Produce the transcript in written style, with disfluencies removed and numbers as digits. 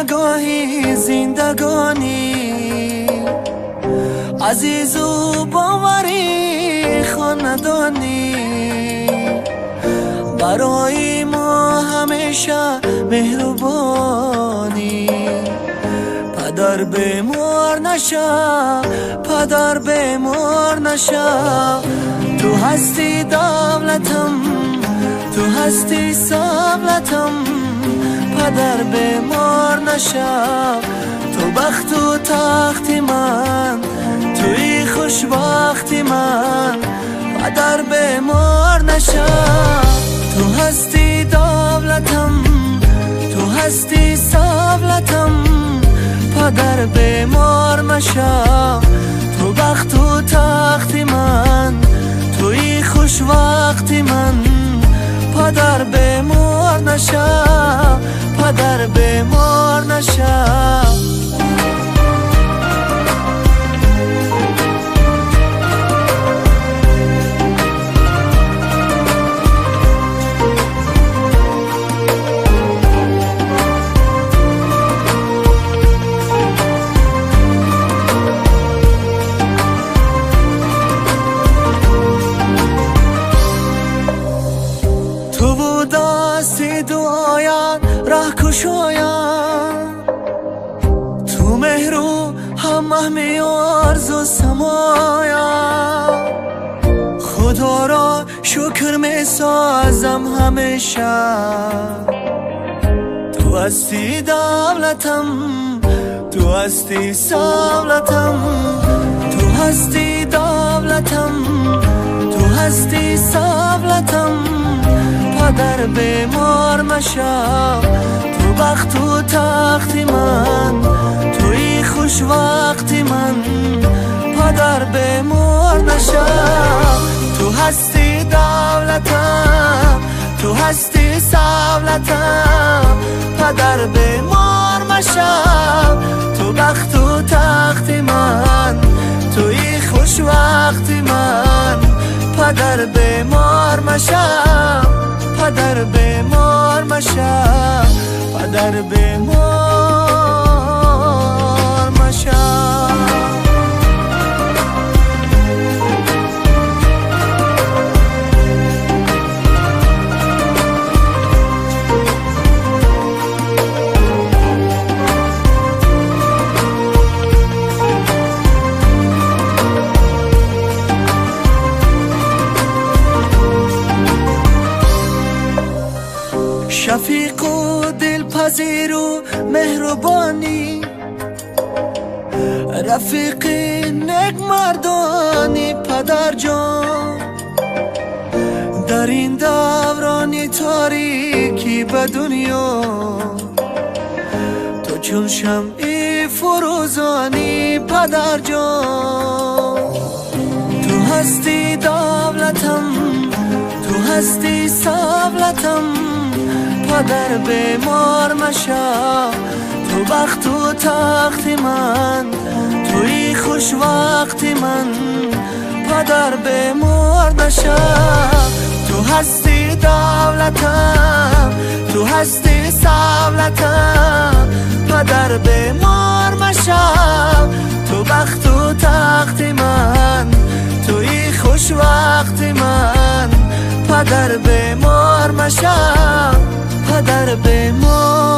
نگاهی زندگانی، عزیز و باوری خاندانی، برای ما همیشه مهربانی. پدر بیمار نشه، پدر بیمار نشه، تو هستی دولتم، تو هستی سبلتم. پدر بیمار نشه، تو بخت و تخت من، توی خوشبختی من. پدر بیمار نشه، تو هستی دولتم، تو هستی سبلتم. پدر بیمار مشه، تو بخت و تخت من، توی خوشوقتی من. پدر بیمار نشه، پدر بیمار نشه. تو و دستی دعایان راه کشایان، تو مهرو همه میارز و سمایان. خدا را شکر می سازم همیشه، تو هستی دولتم، تو هستی سبلتم. تو هستی دولتم، تو هستی سبلتم. پدر بیمار مشه، تو بخت و تخت من، توی خوش وقتی من. پدر بیمار نشه، تو هستی دولتم، تو هستی سبلتم. پدر بیمار مشه، تو بخت و تخت من، توی خوش وقتی من. پدر بیمار مشه، پدر بیمار مشه، پدر بیمار مشه. شفیق و دلپذیر و مهربانی، رفیق نک مردانی. پدر جان در این دورانی تاریکی به دنیا، تو چون شمعی فروزانی. پدر جان تو هستی دولتم، تو هستی سبلتم. پدر بیمار مشه، تو بخت و تخت من، توی خوش وقتی من. پدر بیمار نشه، تو هستی دولتم، تو هستی سبلتم. پدر بیمار مشه، تو بخت و تخت من، توی خوش وقتی من. پدر بیمار مشه، پدر بیمار